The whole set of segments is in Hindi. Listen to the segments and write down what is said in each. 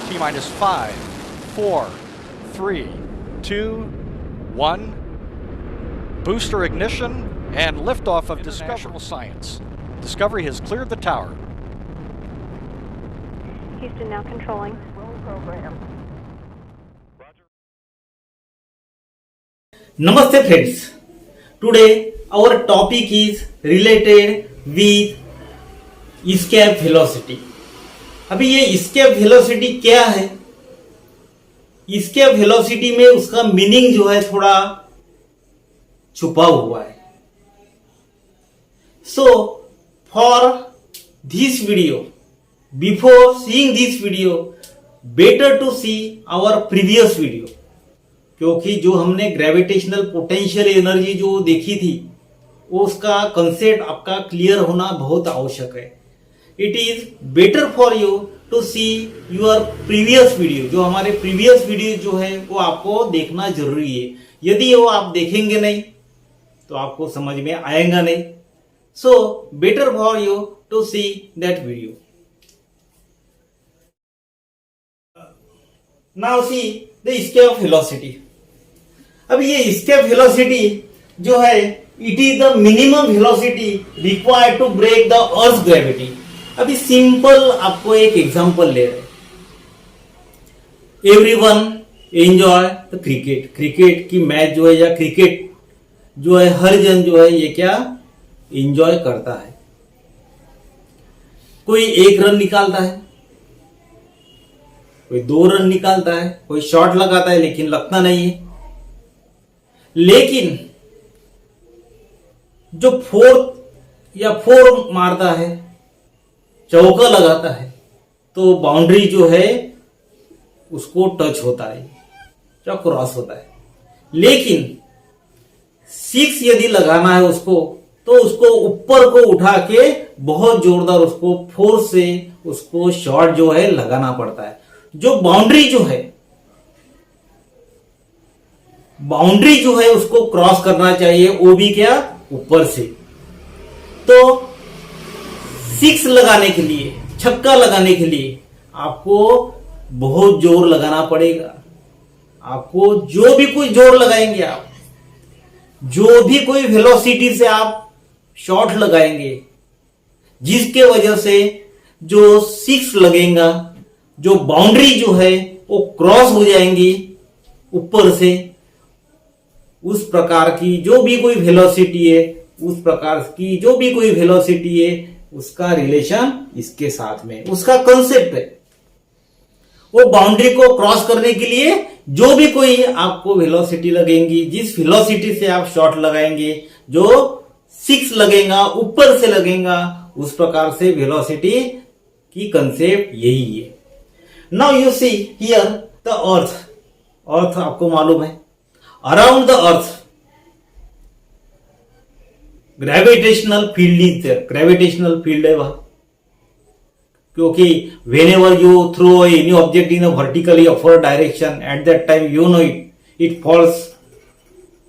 T minus 5, 4, 3, 2, 1. Booster ignition and liftoff of Discovery Science. Discovery has cleared the tower. Houston now controlling. Namaste friends. Today our topic is related with escape velocity. अभी ये escape velocity क्या है? escape velocity में उसका मीनिंग जो है थोड़ा छुपा हुआ है. So for this video, before seeing this video, better to see our previous video. क्योंकि जो हमने ग्रेविटेशनल पोटेंशियल एनर्जी जो देखी थी उसका कंसेप्ट आपका क्लियर होना बहुत आवश्यक है. It is better for you to see your previous video. जो हमारे प्रीवियस वीडियो जो है वो आपको देखना जरूरी है. यदि वो आप देखेंगे नहीं तो आपको समझ में आएगा नहीं. So better for you to see that video. Now see the escape velocity. अब ये एस्केप वेलोसिटी जो है it is the minimum velocity required to break the earth gravity. अभी सिंपल आपको एक एग्जांपल ले रहे. Everyone enjoy the cricket. Cricket की मैच जो है या क्रिकेट जो है हर जन जो है ये क्या एंजॉय करता है. कोई 1 रन निकालता है, कोई 2 रन निकालता है, कोई शॉट लगाता है लेकिन लगता नहीं है. लेकिन जो 4 मारता है, चौका लगाता है तो बाउंड्री जो है उसको टच होता है या क्रॉस होता है. लेकिन 6 यदि लगाना है उसको तो उसको ऊपर को उठा के बहुत जोरदार उसको फोर्स से उसको शॉट जो है लगाना पड़ता है. जो बाउंड्री जो है उसको क्रॉस करना चाहिए, वो भी क्या ऊपर से. तो 6 लगाने के लिए, छक्का लगाने के लिए आपको बहुत जोर लगाना पड़ेगा. आपको जो भी कोई जोर लगाएंगे, आप जो भी कोई वेलोसिटी से आप शॉट लगाएंगे, जिसके वजह से जो 6 लगेगा, जो बाउंड्री जो है वो क्रॉस हो जाएंगी ऊपर से, उस प्रकार की जो भी कोई वेलोसिटी है, उस प्रकार की जो भी कोई वेलोसिटी है उसका रिलेशन इसके साथ में, उसका कंसेप्ट है. वो बाउंड्री को क्रॉस करने के लिए जो भी कोई आपको वेलोसिटी लगेंगी, जिस वेलोसिटी से आप शॉट लगाएंगे, जो 6 लगेगा ऊपर से लगेगा, उस प्रकार से वेलोसिटी की कंसेप्ट यही है. Now you see here the earth. Earth आपको मालूम है, around the earth gravitational field is there. Gravitational field है वह, क्योंकि whenever you throw any object in a vertically upward direction, at that time you know it falls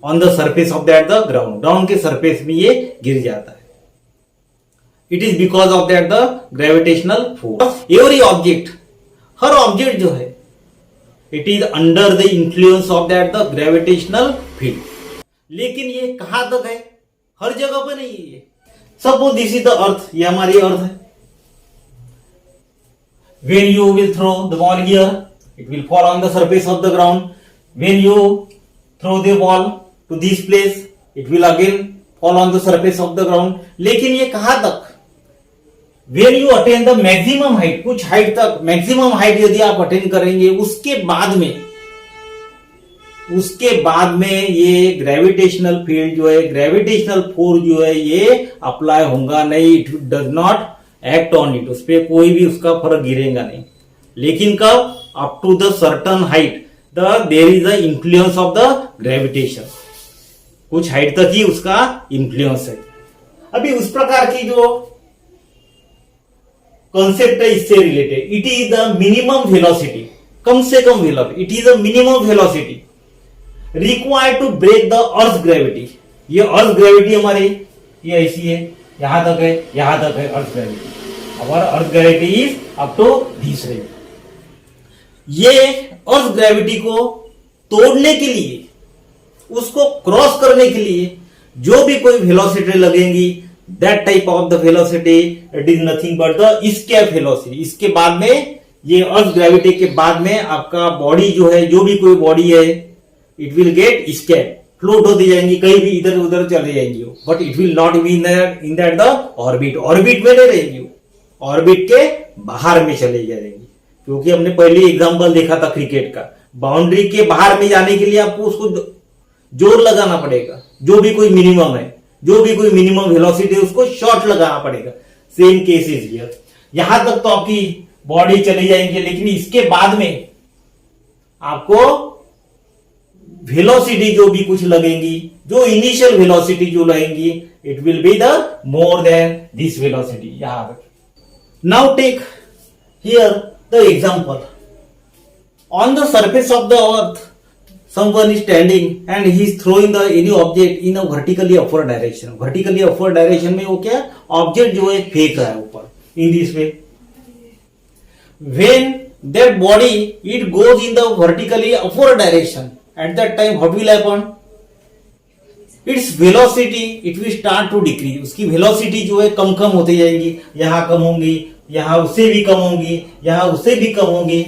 on the surface of that the ground. Ground के सरफेस में ये गिर जाता है. It is because of that the gravitational force. Every object, her object जो है it is under the influence of that the gravitational field. लेकिन ये कहां तक है? हर जगह पर नहीं है. Suppose this is the earth. ये हमारी अर्थ है. when you will throw the ball here, it will fall on the surface of the ground. When you throw the ball to this place, it will again fall on the surface of the ground. लेकिन ये कहां तक? When you attain the maximum height, कुछ हाइट तक, मैक्सिमम हाइट यदि आप अटेन करेंगे, उसके बाद में ये ग्रेविटेशनल फील्ड जो है, ग्रेविटेशनल फोर्स जो है ये अप्लाई होगा नहीं. It does not act on it. उस पर कोई भी उसका फर्क गिरेगा नहीं. लेकिन कब? Up to the certain height there is the influence of the gravitation. कुछ हाइट तक ही उसका इन्फ्लुएंस है. अभी उस प्रकार की जो कॉन्सेप्ट है इससे related, it is the minimum velocity, कम से कम velocity. It is the minimum velocity required to break the earth gravity. ये अर्थ ग्रेविटी हमारी ये ऐसी है, यहां तक है earth gravity. our earth gravity is up to this range. ये अर्थ ग्रेविटी को तोड़ने के लिए, उसको क्रॉस करने के लिए जो भी कोई वेलोसिटी लगेंगी, that type of the velocity it is nothing but the escape velocity. इसके बाद में, ये अर्थ ग्रेविटी के बाद में आपका बॉडी जो है, जो भी कोई बॉडी है, it will get escape, float होती जाएंगी, कहीं भी इधर उधर चले जाएंगी, but it will not be in that the orbit. Orbit में नहीं रहेंगी, ऑर्बिट के बाहर में चले जाएंगी। क्योंकि हमने पहले एग्जांपल देखा था क्रिकेट का, बाउंड्री के बाहर में जाने के लिए आपको उसको जोर लगाना पड़ेगा, जो भी कोई मिनिमम है, जो भी कोई मिनिमम वेलोसिटी है, उसको शॉर्ट लगाना पड़ेगा। Same case is here. यहां तक तो आपकी बॉडी चली जाएंगी, लेकिन इसके बाद में आपको वेलोसिटी जो भी कुछ लगेंगी, जो इनिशियल वेलोसिटी जो लगेंगी, it will be the more than this velocity. यहां तक। Now take here the example. On the surface of the earth someone is standing and he is throwing the any object in a vertically upward direction. Vertically upward direction में वो क्या, ऑब्जेक्ट जो है फेंक रहा है ऊपर, in this way. When that body it goes in the vertically upward direction, at that time what will happen? Its velocity it will start to decrease. उसकी velocity जो है कम कम होती जाएंगी, यहां कम होंगी, यहां उससे भी कम होंगी, यहां उससे भी कम होंगी।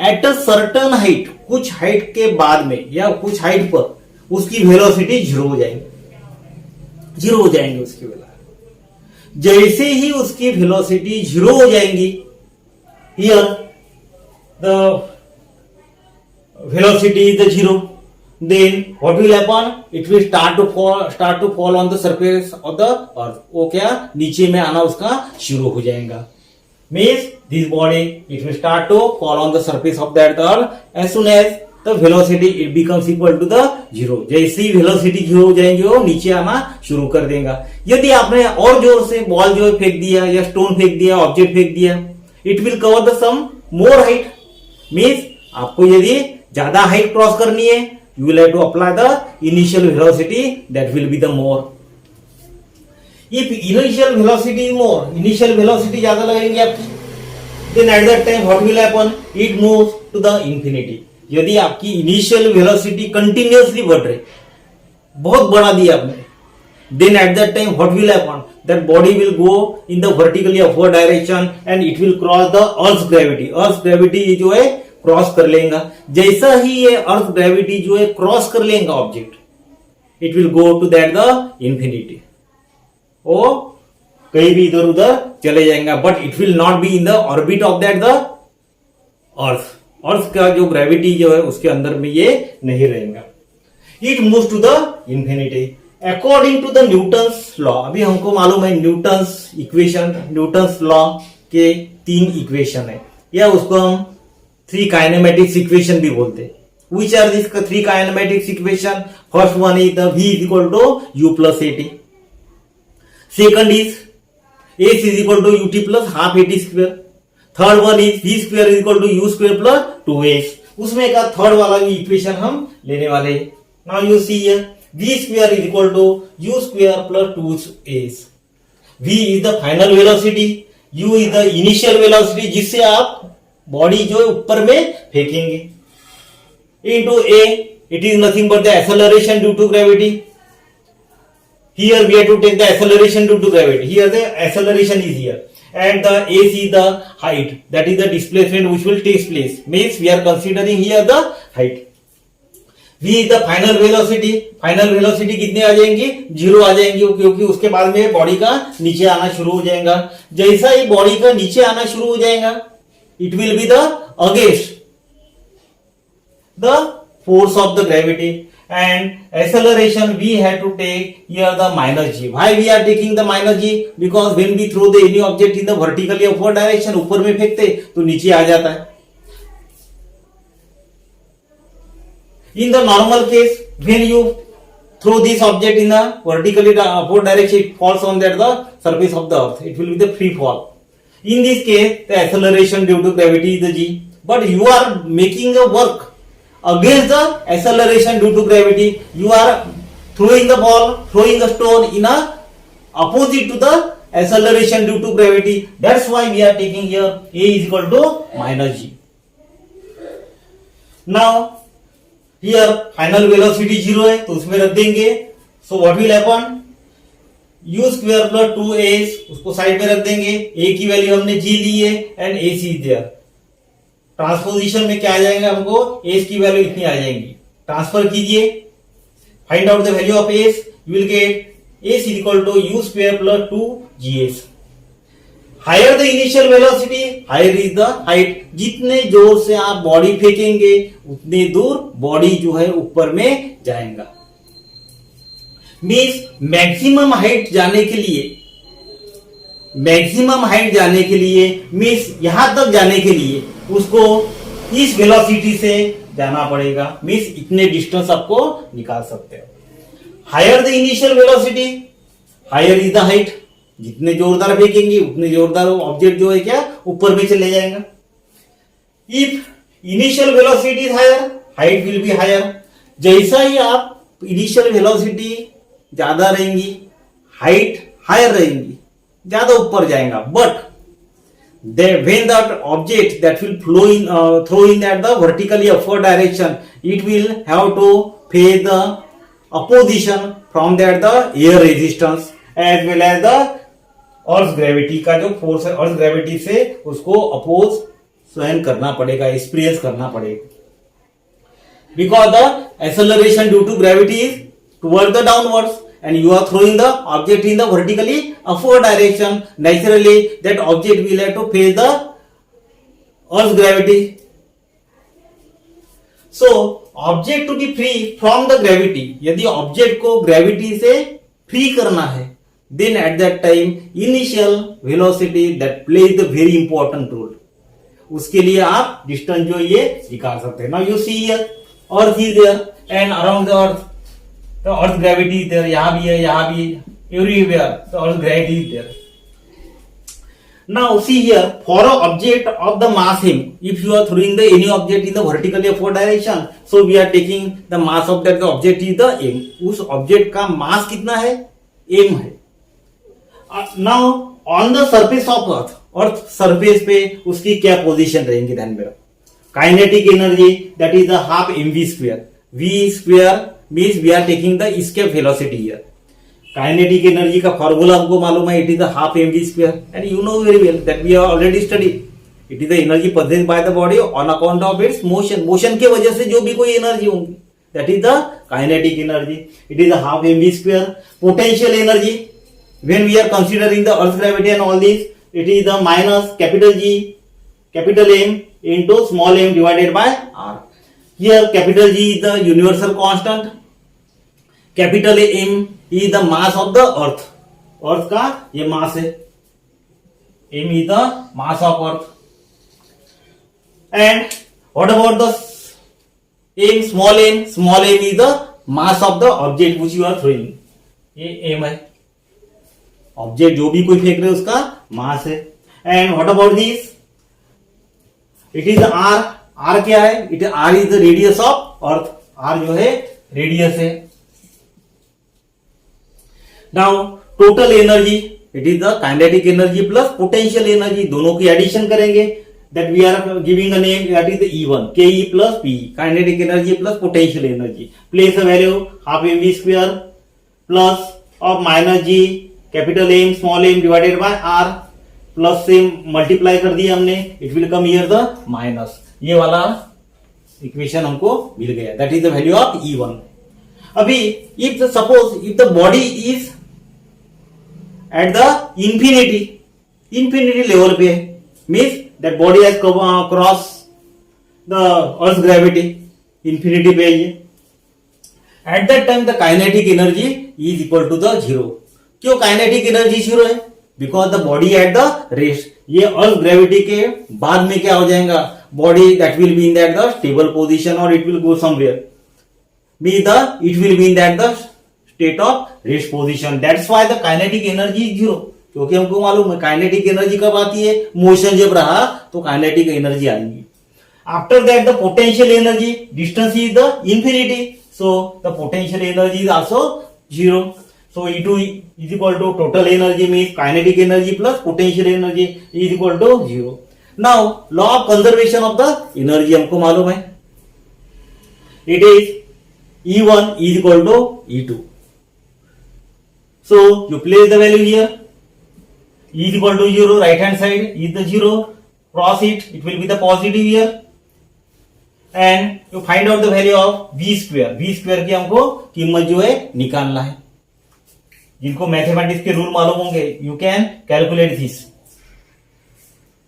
एट अ सर्टन हाइट, कुछ हाइट के बाद में या कुछ हाइट पर उसकी वेलोसिटी जीरो हो जाएंगी, जीरो हो जाएंगी उसकी वेलोसिटी। जैसे ही उसकी वेलोसिटी जीरो हो जाएंगी, here the velocity is the zero, then what will happen? It will start to fall on the surface of the earth. वो क्या, नीचे में आना उसका शुरू हो जाएगा। Means this body it will start to fall on the surface of that earth as soon as the velocity it becomes equal to the zero. जैसे ही velocity जीरो हो जाएंगे वो नीचे आना शुरू कर देगा। यदि आपने और जोर से बॉल जो है फेंक दिया या स्टोन फेंक दिया, ऑब्जेक्ट फेंक दिया, it will cover the some more height. Means आपको यदि ज्यादा हाइट क्रॉस करनी है, you will have to apply the initial velocity that will be the more. If initial velocity is more, initial velocity ज्यादा लगेंगे आपकी, then at that time what will happen? It moves to the infinity. यदि आपकी initial velocity continuously बढ़ रही, बहुत बढ़ा दिया आपने, then at that time what will happen? That body will go in the vertically upward direction and it will cross the Earth's gravity. Earth's gravity जो है क्रॉस कर लेगा। जैसा ही ये अर्थ ग्रेविटी जो है क्रॉस कर लेगा object, it will go to that the infinity. वो कहीं भी इधर उधर चले जाएंगे, but it will not be in the orbit of that the earth. Earth का जो ग्रेविटी जो है उसके अंदर में ये नहीं रहेगा। It moves to the infinity according to the Newton's law. अभी हमको मालूम है न्यूटन्स इक्वेशन, न्यूटन्स लॉ के 3 इक्वेशन है, या उसको हम 3 काइनेमेटिक्स इक्वेशन भी बोलते हैं। Which are these 3 kinematics equation? First one is the V is equal to U plus AT. Second is H is equal to UT plus half AT square. Third one is V square is equal to U square plus 2H. उसमें का थर्ड वाला भी इक्वेशन हम लेने वाले हैं। Now you see here V square is equal to U square plus 2H. V is the final velocity, U is the initial velocity जिससे आप बॉडी जो है ऊपर में फेंकेंगे। Into A, it is nothing but the acceleration due to gravity. Here we have to take the acceleration due to gravity. Here the acceleration is here, and the AC is the height. That is the displacement which will take place. Means we are considering here the height. V is the final velocity. Final velocity कितने आ जाएंगी? 0 आ जाएंगी, क्योंकि उसके बाद में बॉडी का नीचे आना शुरू हो जाएगा। जैसा ही बॉडी का नीचे आना शुरू हो जाएगा, it will be the against the force of the gravity, and acceleration we have to take here the minus g. Why we are taking the minus g? Because when we throw the any object in the vertically upward direction, ऊपर में फेंकते तो नीचे आ जाता है। In the normal case, when you throw this object in the vertically upward direction, it falls on that the surface of the earth. It will be the free fall. In this case, the acceleration due to gravity is the g. But you are making a work against the acceleration due to gravity. You are throwing the ball, throwing a stone in a opposite to the acceleration due to gravity. That's why we are taking here A is equal to minus g. Now here final velocity 0 है तो उसमें रख देंगे. So what will happen, u square plus 2a उसको साइड में रख देंगे. a की वैल्यू हमने g ली है and ac is there. Transposition में क्या आ जाएगा, हमको a की वैल्यू इतनी आ जाएगी. ट्रांसफर कीजिए, find out the value of a, you will get a is equal to u square plus 2gs. Higher the initial velocity higher is the height. जितने जोर से आप बॉडी फेंकेंगे उतने दूर बॉडी जो है ऊपर में जाएगा. मीन्स मैक्सिमम हाइट जाने के लिए मीन्स यहां तक जाने के लिए उसको इस वेलोसिटी से जाना पड़ेगा. मीन्स इतने डिस्टेंस आपको निकाल सकते हो. Higher the initial velocity higher is the height. जितने जोरदार फेंकेंगे उतने जोरदार ऑब्जेक्ट जो है क्या ऊपर में चले जाएगा. If initial velocity is higher height will be higher. जैसा ही आप इनिशियल वेलोसिटी ज्यादा रहेंगी हाइट हायर रहेंगी, ज्यादा ऊपर जाएगा. But when that object that will throw in at the vertically upward direction, it will have to face the opposition from that the air resistance as well as the earth gravity का जो फोर्स है earth gravity से उसको अपोज सहन करना पड़ेगा, एक्सपीरियंस करना पड़ेगा. Because the acceleration due to gravity is towards the downwards and you are throwing the object in the vertically upward direction, naturally that object will have to face the earth's gravity. So object to be free from the gravity, यदि ऑब्जेक्ट को ग्रेविटी से फ्री करना है, then at that time initial velocity that plays the very important role. उसके लिए आप डिस्टेंस जो ये निकाल सकते हैं. Now you see here earth is there and around the earth the earth gravity is there. यहाँ भी है, यहाँ भी है, everywhere the earth gravity is there. Now see here, for an object of the mass m, if you are throwing the any object in the vertically upward direction, so we are taking the mass of that the object is the m. उस ऑब्जेक्ट का मास कितना है, m है. Now on the surface of earth, earth surface पे उसकी क्या पोजीशन रहेंगी, ध्यान में रखो. Kinetic energy that is the half mv square. v square means we are taking the escape velocity here. Kinetic energy का फॉर्मूला आपको मालूम है, it is the half mv square and you know very well that we have already studied. It is the energy possessed by the body on account of its motion. Motion के वजह से जो भी कोई एनर्जी होगी that is the kinetic energy. It is the half mv square. Potential energy when we are considering the earth gravity and all this, it is the minus capital G capital M into small m divided by R. Here capital G is the universal constant, capital M is the mass of the earth. earth का ये mass है, M is the mass of earth. And what about the m, small m? Small m is the mass of the object which you are throwing. ये m है, ऑब्जेक्ट जो भी कोई फेंक रहे उसका मास है. And what about this, it is r. R क्या है, it r is the radius of earth. R जो है रेडियस है. Now total energy, it is the kinetic energy plus potential energy, दोनों की एडिशन करेंगे. That we are giving a name, that is the E1, ke plus P. Kinetic energy plus potential energy. Place a value half mv square plus of minus G capital M small m divided by r plus से मल्टीप्लाई कर दिया हमने, it will come here the minus. ये वाला इक्वेशन हमको मिल गया, that is the value of E1. अभी if suppose if the body is at the infinity level पे, means that body has cross the earth gravity, infinity पे है. At that time the kinetic energy is equal to the zero. क्यों काइनेटिक एनर्जी जीरो है? Because the body at the rest. ये अर्थ ग्रेविटी के बाद में क्या हो जाएगा, body that will be in that the stable position और it will go somewhere. It will be in that the state of rest position. That's why the kinetic energy is zero. क्योंकि हमको मालूम है काइनेटिक एनर्जी कब आती है, मोशन जब रहा तो काइनेटिक एनर्जी आएगी. After that the potential energy, distance is the infinity, so the potential energy is also zero. So E2 is equal to total energy means kinetic energy plus potential energy is equal to 0. Now law of conservation of the energy हमको मालूम है. it is E1 is equal to E2. So you place the value here. E is equal to 0, right hand side is the 0, cross it will be the positive here, and you find out the value of v square. v square की हमको कीमत जो है निकालना है. जिनको मैथमेटिक्स के रूल मालूम होंगे, you can calculate this.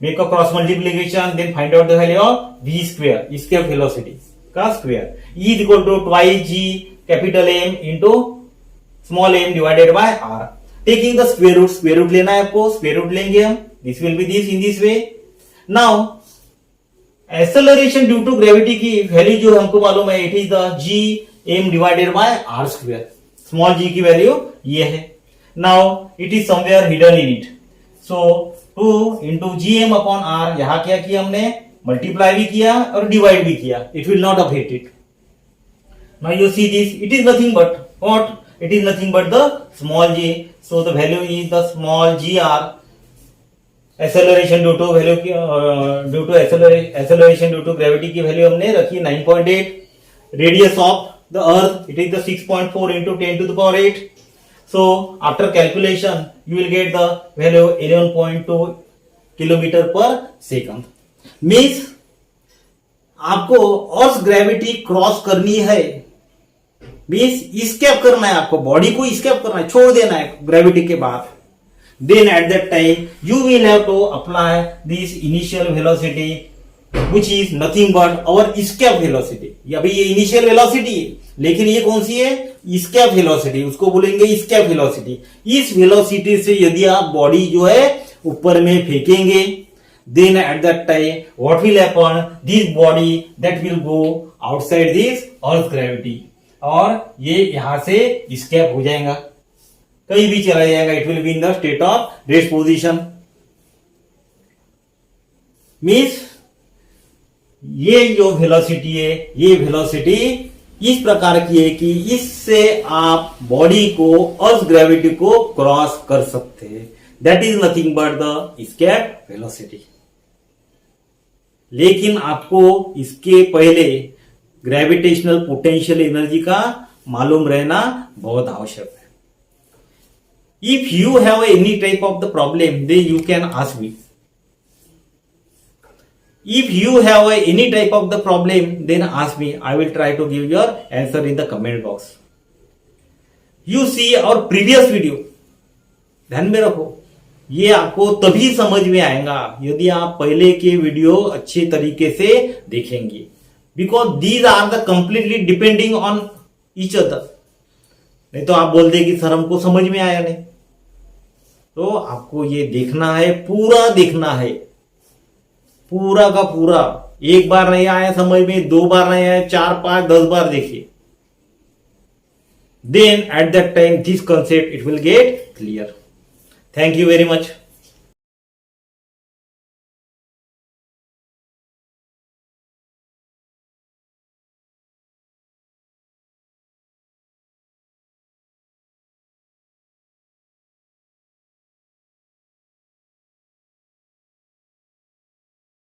Make a cross multiplication, then find out the value of v square, escape velocity का square. E is equal to twice g capital M into small m divided by r. Taking the square root लेना है आपको, square root लेंगे हम. This will be this in this way. Now acceleration due to gravity की वैल्यू जो हमको मालूम है, it is the g m divided by r square. Small g की वैल्यू ये है. Now it is somewhere hidden in it. So 2 into gm upon r, यहाँ क्या किया हमने, मल्टीप्लाई भी किया और डिवाइड भी किया. It will not affect it. Now you see this, it is nothing but what? It is nothing but the small g. So the value is the small gr. Acceleration due to acceleration due to gravity की वैल्यू हमने रखी 9.8. Radius of the earth, it is the 6.4 into 10 to the power 8. So after calculation you will get the value 11.2 kilometre पर सेकंड. मीन्स आपको अर्थ ग्रेविटी क्रॉस करनी है, मीन्स स्केप करना है, आपको बॉडी को स्केप करना है, छोड़ देना है ग्रेविटी के बाद. Then at that time you will have to apply this initial velocity which is nothing but our escape velocity. अभी ये इनिशियल वेलोसिटी है, लेकिन ये कौन सी है, स्केप वेलोसिटी, उसको बोलेंगे स्केप वेलोसिटी. इस वेलोसिटी से यदि आप बॉडी जो है ऊपर में फेंकेंगे, then at that time what will happen, this body that will go outside this earth gravity, और ये यहां से escape हो जाएगा, कहीं भी चला जाएगा. it will be in the state of rest position. means ये जो वेलोसिटी है, ये वेलोसिटी इस प्रकार की है कि इससे आप बॉडी को अर्थ ग्रेविटी को क्रॉस कर सकते हैं. That is nothing but the escape velocity. लेकिन आपको इसके पहले ग्रेविटेशनल पोटेंशियल एनर्जी का मालूम रहना बहुत आवश्यक है. If you have any type of the problem, then you can ask me. If you have any type of the problem, then ask me. I will try to give your answer in the comment box. You see our previous video. ध्यान में रखो, ये आपको तभी समझ में आएगा यदि आप पहले के वीडियो अच्छे तरीके से देखेंगे. Because these are the completely depending on each other. नहीं तो आप बोल दे कि सर हमको समझ में आया नहीं. तो आपको ये देखना है, पूरा देखना है, पूरा का पूरा. एक बार नहीं आया समझ में, 2 बार नहीं आया, 4, 5, 10 बार देखिए. Then at that time this concept it will get clear. Thank you very much.